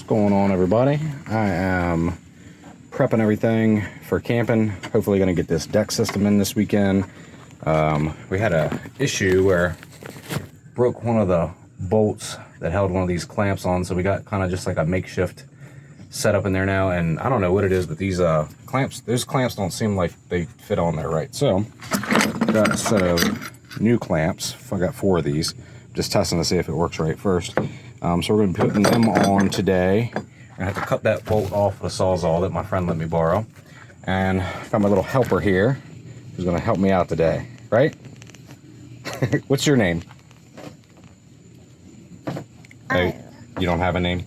What's going on, everybody? I am prepping everything for camping. Hopefully gonna get this deck system in this weekend. We had a issue where broke one of the bolts that held one of these clamps on, so we got kind of just like a makeshift setup in there now, and I don't know what it is, but these those clamps don't seem like they fit on there right. So got a set of new clamps. I got 4 of these, just testing to see if it works right first. So we're going to be putting them on today. I have to cut that bolt off with a Sawzall that my friend let me borrow, and got my little helper here who's going to help me out today, right? What's your name? Hey, you don't have a name?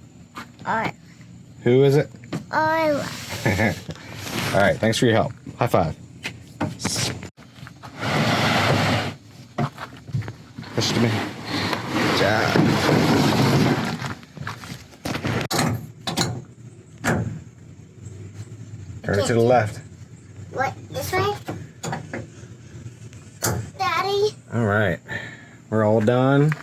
Who is it? All right, thanks for your help. High five. Push to me. Good job. Turn it to the left. What? This way? Daddy? All right, we're all done.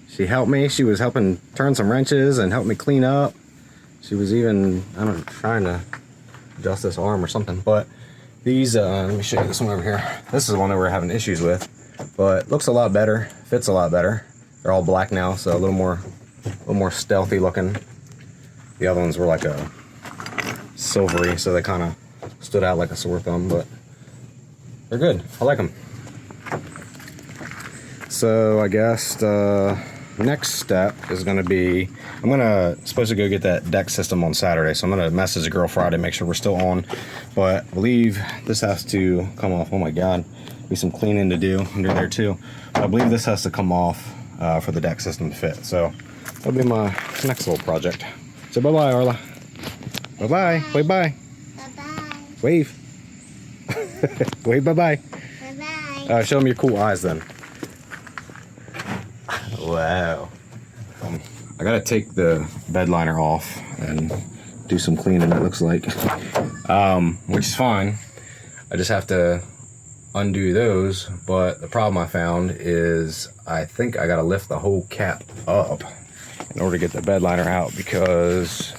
She helped me. She was helping turn some wrenches and help me clean up. She was even, I don't know, trying to adjust this arm or something. But these, let me show you this one over here. This is the one that we're having issues with, but looks a lot better, fits a lot better. They're all black now, so a little more stealthy looking. The other ones were like a silvery, so they kind of stood out like a sore thumb, but they're good. I like them. So I guess the next step is going to be, I'm supposed to go get that deck system on Saturday, so I'm going to message the girl Friday, make sure we're still on. But I believe this has to come off. Oh my God, be some cleaning to do under there too. I believe this has to come off for the deck system to fit. So that'll be my next little project. So bye bye, Arla. Bye bye. Wave bye. Bye bye. Wave. Wave bye bye. Bye bye. Show them your cool eyes then. Wow. I gotta take the bed liner off and do some cleaning, it looks like. Which is fine. I just have to undo those, but the problem I found is I think I gotta lift the whole cap up in order to get the bed liner out, because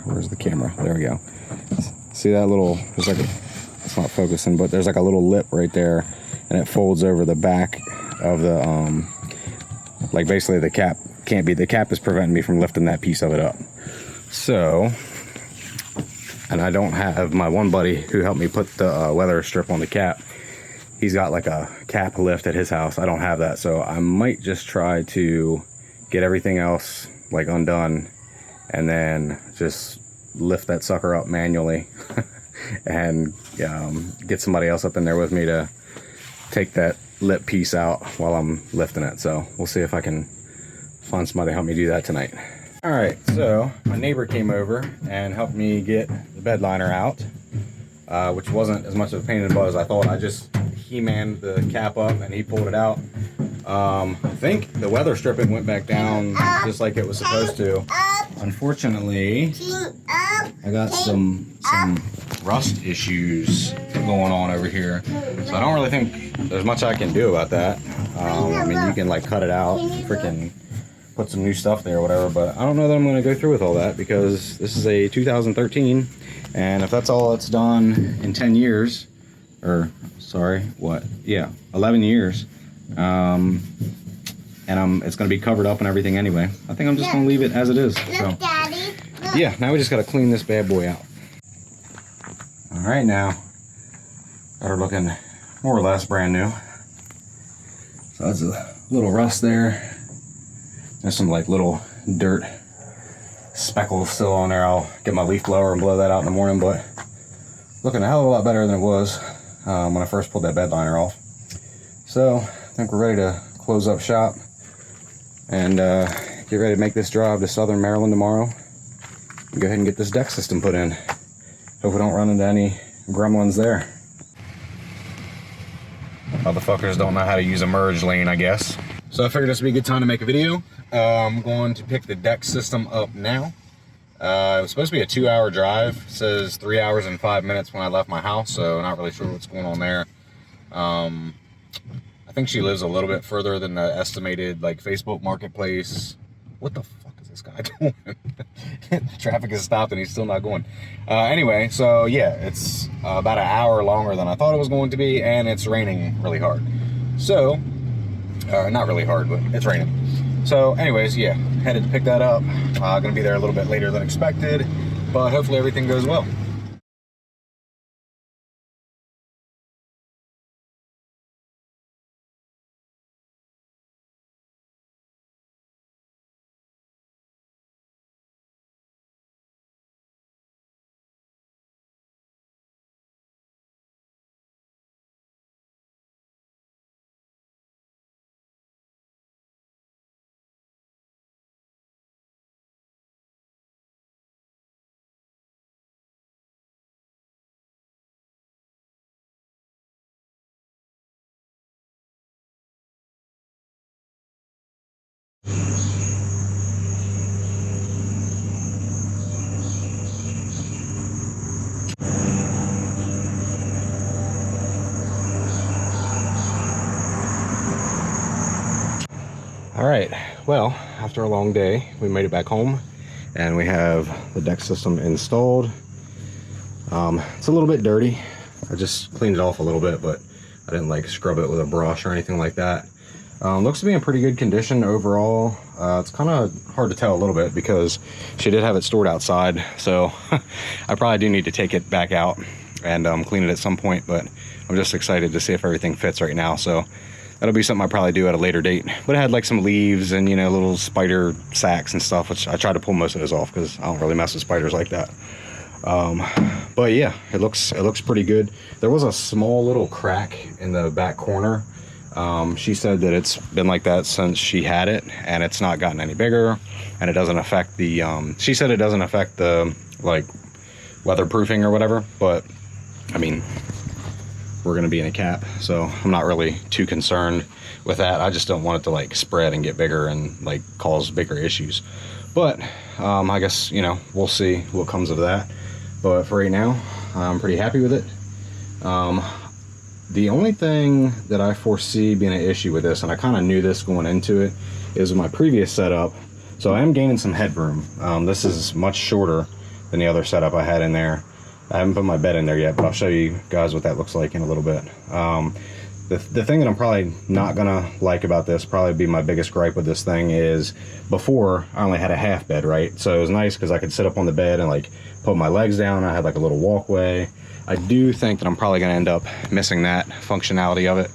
where's the camera? There we go. See that little, there's like it's not focusing, but there's like a little lip right there, and it folds over the back of the like basically the cap can't be, the cap is preventing me from lifting that piece of it up. So, and I don't have my one buddy who helped me put the weather strip on the cap. He's got like a cap lift at his house. I don't have that, so I might just try to get everything else like undone and then just lift that sucker up manually and get somebody else up in there with me to take that lip piece out while I'm lifting it. So we'll see if I can find somebody to help me do that tonight. All right, so my neighbor came over and helped me get the bed liner out, which wasn't as much of a pain in the butt as I thought. I just he-manned the cap up and he pulled it out. I think the weather stripping went back down just like it was supposed to. Unfortunately, I got some rust issues going on over here, so I don't really think there's much I can do about that. I mean, you can like cut it out, freaking put some new stuff there or whatever, but I don't know that I'm going to go through with all that, because this is a 2013, and if that's all it's done in 10 years, or sorry, what? Yeah, 11 years, and it's going to be covered up and everything anyway. I think I'm just going to leave it as it is. So, Daddy. Look. yeah, now we just got to clean this bad boy out. All right, now got her looking more or less brand new. So that's a little rust there. There's some like little dirt speckles still on there. I'll get my leaf blower and blow that out in the morning, but looking a hell of a lot better than it was when I first pulled that bed liner off. So I think we're ready to close up shop and get ready to make this drive to Southern Maryland tomorrow and go ahead and get this deck system put in. Hope we don't run into any gremlins there. Motherfuckers don't know how to use a merge lane, I guess. So I figured this would be a good time to make a video. I'm going to pick the deck system up now. It was supposed to be a 2-hour drive. It says 3 hours and 5 minutes when I left my house, so not really sure what's going on there. I think she lives a little bit further than the estimated like Facebook Marketplace. What the fuck is this guy doing? Traffic is stopped and he's still not going. Anyway, so yeah, it's about an hour longer than I thought it was going to be, and it's raining really hard. So, not really hard, but it's raining. So anyways, yeah, headed to pick that up. Gonna be there a little bit later than expected, but hopefully everything goes well. All right, well, after a long day, we made it back home and we have the deck system installed. It's a little bit dirty. I just cleaned it off a little bit, but I didn't like scrub it with a brush or anything like that. Looks to be in pretty good condition overall. It's kind of hard to tell a little bit because she did have it stored outside, so I probably do need to take it back out and clean it at some point, but I'm just excited to see if everything fits right now. So that'll be something I probably do at a later date. But it had like some leaves and, you know, little spider sacks and stuff, which I tried to pull most of those off because I don't really mess with spiders like that. But yeah, it looks pretty good. There was a small little crack in the back corner. She said that it's been like that since she had it, and it's not gotten any bigger, and it doesn't affect the, she said it doesn't affect the, like, weatherproofing or whatever, but, I mean, we're going to be in a cap, so I'm not really too concerned with that. I just don't want it to, like, spread and get bigger and, like, cause bigger issues. But, I guess, you know, we'll see what comes of that. But for right now, I'm pretty happy with it. The only thing that I foresee being an issue with this, and I kind of knew this going into it, is with my previous setup. So I am gaining some headroom. This is much shorter than the other setup I had in there. I haven't put my bed in there yet, but I'll show you guys what that looks like in a little bit. The thing that I'm probably not gonna like about this, probably be my biggest gripe with this thing, is before I only had a half bed, right? So it was nice because I could sit up on the bed and like put my legs down. I had like a little walkway. I do think that I'm probably gonna end up missing that functionality of it.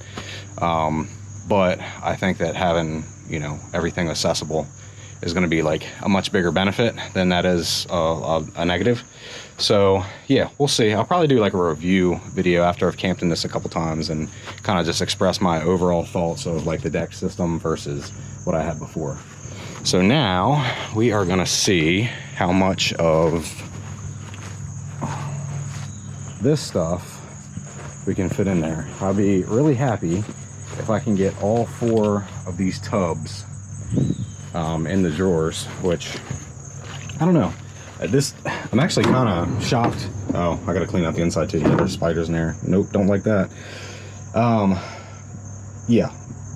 But I think that having, you know, everything accessible is gonna be like a much bigger benefit than that is a negative. So yeah, we'll see. I'll probably do like a review video after I've camped in this a couple times and kind of just express my overall thoughts of like the deck system versus what I had before. So now we are gonna see how much of this stuff we can fit in there. I'll be really happy if I can get all 4 of these tubs in the drawers, which I don't know. I'm actually kind of shocked. Oh, I gotta clean out the inside too. Yeah, there's spiders in there. Nope, don't like that. Yeah,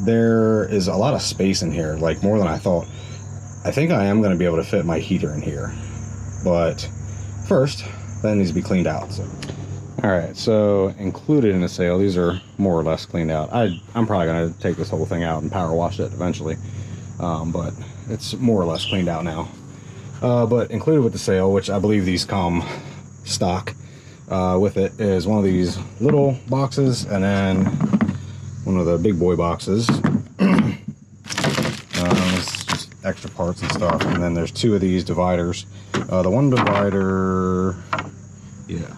there is a lot of space in here, like more than I thought. I think I am gonna be able to fit my heater in here, but first, that needs to be cleaned out. So, all right, so included in the sale, these are more or less cleaned out. I'm probably gonna take this whole thing out and power wash it eventually, but it's more or less cleaned out now. But included with the sale, which I believe these come stock with it, is one of these little boxes and then one of the big boy boxes. It's just extra parts and stuff. And then there's 2 of these dividers. The one divider, yeah,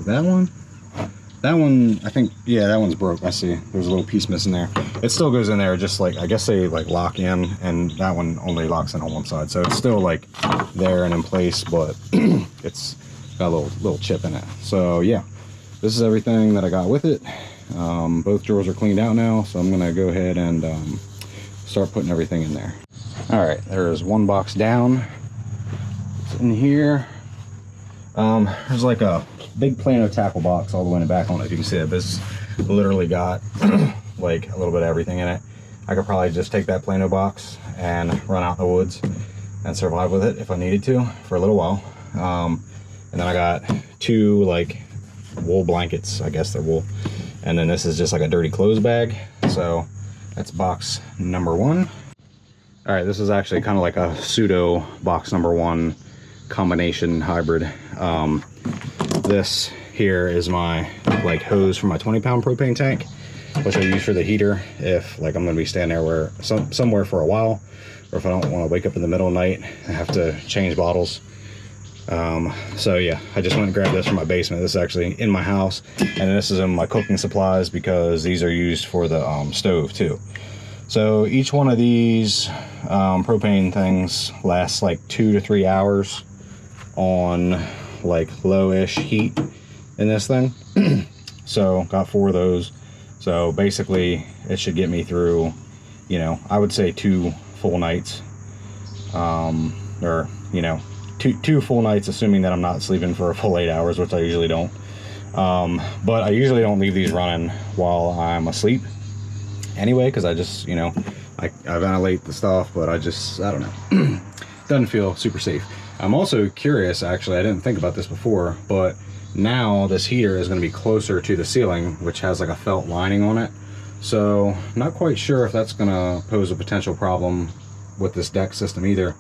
that one, I think, yeah, that one's broke. I see there's a little piece missing there. It still goes in there, just like, I guess they like lock in, and that one only locks in on one side, so it's still like there and in place, but it's got a little chip in it. So yeah, this is everything that I got with it. Both drawers are cleaned out now, so I'm gonna go ahead and start putting everything in there. All right, there's one box down. It's in here. There's like a big Plano tackle box all the way in the back. I don't know if you can see it, but it's literally got like a little bit of everything in it. I could probably just take that Plano box and run out in the woods and survive with it if I needed to for a little while. And then I got 2 like wool blankets, I guess they're wool. And then this is just like a dirty clothes bag. So that's box number 1. All right, this is actually kind of like a pseudo box number 1 combination hybrid. This here is my like hose for my 20-pound propane tank, which I use for the heater if like I'm gonna be standing there somewhere for a while, or if I don't want to wake up in the middle of the night and have to change bottles. So yeah, I just went and grabbed this from my basement. This is actually in my house, and this is in my cooking supplies because these are used for the stove too. So each one of these propane things lasts like 2 to 3 hours on like low-ish heat in this thing. So got 4 of those. So basically it should get me through, you know, I would say 2 full nights, or you know, two full nights, assuming that I'm not sleeping for a full 8 hours, which I usually don't. But I usually don't leave these running while I'm asleep anyway, because I just, you know, I ventilate the stuff, but I don't know. Doesn't feel super safe. I'm also curious, actually, I didn't think about this before, but now this heater is going to be closer to the ceiling, which has like a felt lining on it. So not quite sure if that's going to pose a potential problem with this deck system either.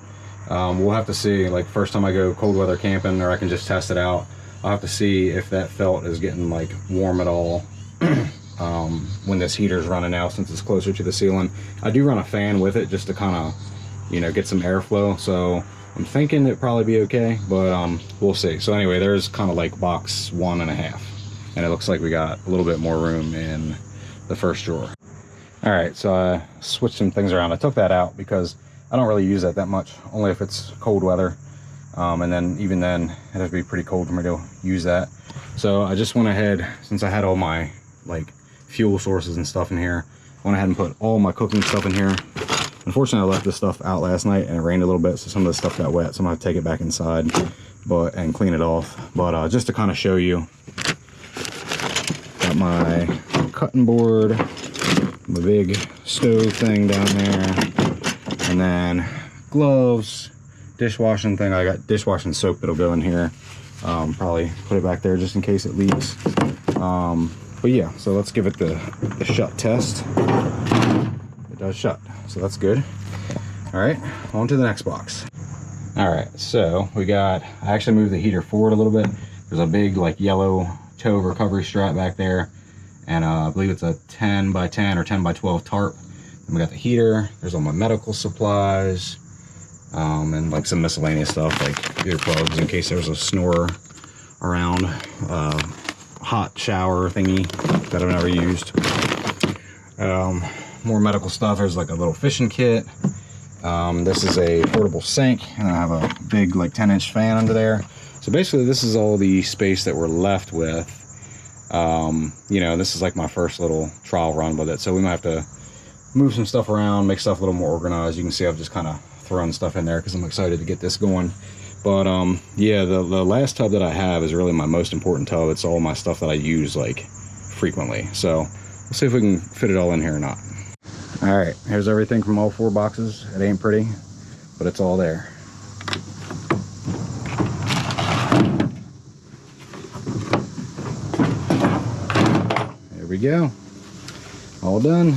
We'll have to see, like first time I go cold weather camping, or I can just test it out. I'll have to see if that felt is getting like warm at all when this heater's running now, since it's closer to the ceiling. I do run a fan with it just to kind of, you know, get some airflow. So I'm thinking it'd probably be okay, but we'll see. So anyway, there's kind of like box 1.5, and it looks like we got a little bit more room in the first drawer. All right, so I switched some things around. I took that out because I don't really use that much, only if it's cold weather. And then even then, it has to be pretty cold for me to use that. So I just went ahead, since I had all my like fuel sources and stuff in here, I went ahead and put all my cooking stuff in here. Unfortunately, I left this stuff out last night and it rained a little bit, so some of the stuff got wet, so I'm gonna take it back inside and clean it off. But just to kind of show you, got my cutting board, my big stove thing down there, and then gloves, dishwashing thing. I got dishwashing soap that'll go in here. Probably put it back there just in case it leaks. But yeah, so let's give it the shut test. It does shut, so that's good. All right, on to the next box. All right, so I actually moved the heater forward a little bit. There's a big like yellow tow recovery strap back there, and I believe it's a 10 by 10 or 10 by 12 tarp. Then we got the heater. There's all my medical supplies, and like some miscellaneous stuff like earplugs in case there's a snorer around, hot shower thingy that I've never used. More medical stuff. There's like a little fishing kit. This is a portable sink, and I have a big like 10-inch fan under there. So basically this is all the space that we're left with. You know, this is like my first little trial run with it, so we might have to move some stuff around, make stuff a little more organized. You can see I've just kind of thrown stuff in there because I'm excited to get this going. But yeah, the last tub that I have is really my most important tub. It's all my stuff that I use like frequently. So we'll see if we can fit it all in here or not. All right, here's everything from all 4 boxes. It ain't pretty, but it's all there. There we go. All done.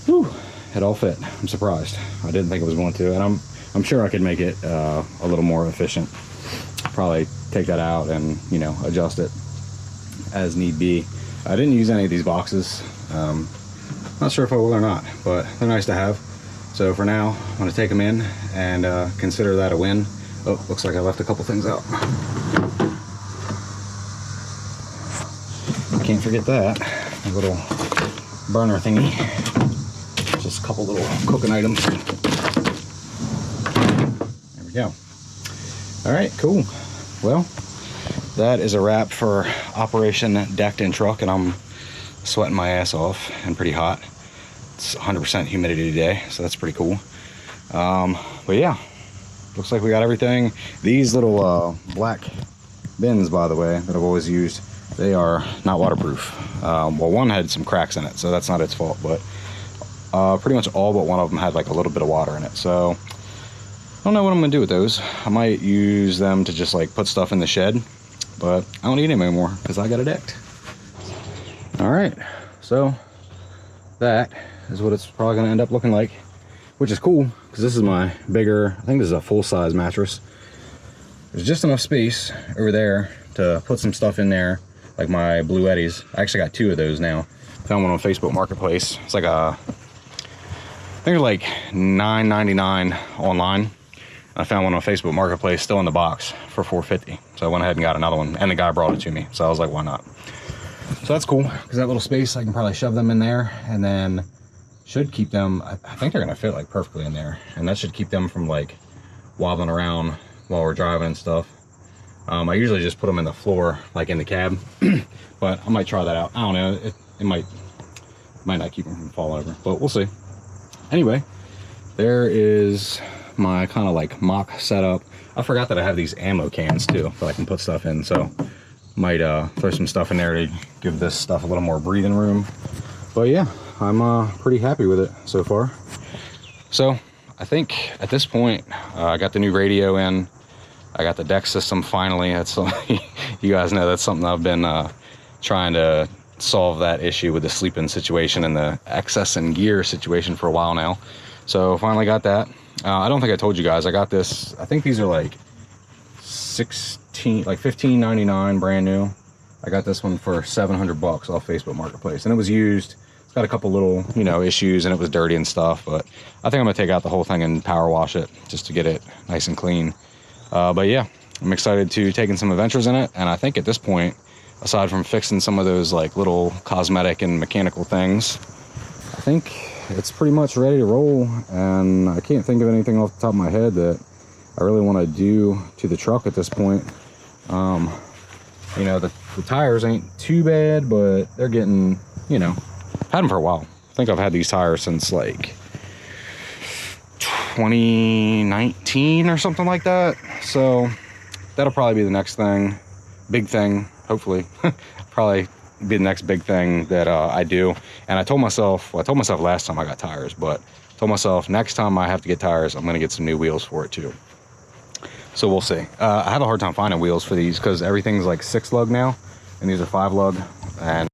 Whew, it all fit. I'm surprised. I didn't think it was going to, and I'm sure I could make it a little more efficient. Probably take that out and, you know, adjust it as need be. I didn't use any of these boxes. Not sure if I will or not, but they're nice to have. So for now, I'm gonna take them in and consider that a win. Oh, looks like I left a couple things out. Can't forget that. A little burner thingy. Just a couple little cooking items. There we go. All right, cool. Well, that is a wrap for Operation Decked in Truck, and I'm sweating my ass off and pretty hot. It's 100% humidity today, so that's pretty cool. But yeah, looks like we got everything. These little black bins, by the way, that I've always used, they are not waterproof. Well, one had some cracks in it, so that's not its fault, but pretty much all but one of them had like a little bit of water in it. So I don't know what I'm gonna do with those. I might use them to just like put stuff in the shed, but I don't need them anymore because I got it decked. All right, so that is what it's probably gonna end up looking like, which is cool because this is my bigger, I think this is a full-size mattress. There's just enough space over there to put some stuff in there, like my Blue Eddies. I actually got 2 of those now. Found one on Facebook Marketplace. It's like I think they're like $9.99 online. I found one on Facebook Marketplace still in the box for $4.50. So I went ahead and got another one, and the guy brought it to me. So I was like, why not? So that's cool, because that little space, I can probably shove them in there, and then should keep them, I think they're gonna fit like perfectly in there. And that should keep them from like wobbling around while we're driving and stuff. I usually just put them in the floor, like in the cab, but I might try that out. I don't know, it might not keep them from falling over, but we'll see. Anyway, there is my kind of like mock setup. I forgot that I have these ammo cans too that I can put stuff in, so might throw some stuff in there to give this stuff a little more breathing room. But yeah, I'm pretty happy with it so far. So I think at this point, I got the new radio in. I got the deck system finally. That's you guys know that's something I've been trying to solve, that issue with the sleeping situation and the excess in gear situation for a while now. So finally got that. I don't think I told you guys, I got this, I think these are like $15.99 brand new. I got this one for $700 off Facebook Marketplace, and it was used. It's got a couple little, you know, issues, and it was dirty and stuff, but I think I'm gonna take out the whole thing and power wash it just to get it nice and clean. But yeah, I'm excited to take in some adventures in it, and I think at this point, aside from fixing some of those like little cosmetic and mechanical things, I think it's pretty much ready to roll, and I can't think of anything off the top of my head that I really want to do to the truck at this point. You know, the tires ain't too bad, but they're getting, you know, had them for a while. I think I've had these tires since like 2019 or something like that. So that'll probably be the next thing, big thing, hopefully. Probably be the next big thing that I do. And I told myself, well, I told myself last time I got tires, but I told myself next time I have to get tires, I'm gonna get some new wheels for it too. So we'll see. I have a hard time finding wheels for these because everything's like 6 lug now, and these are 5 lug, and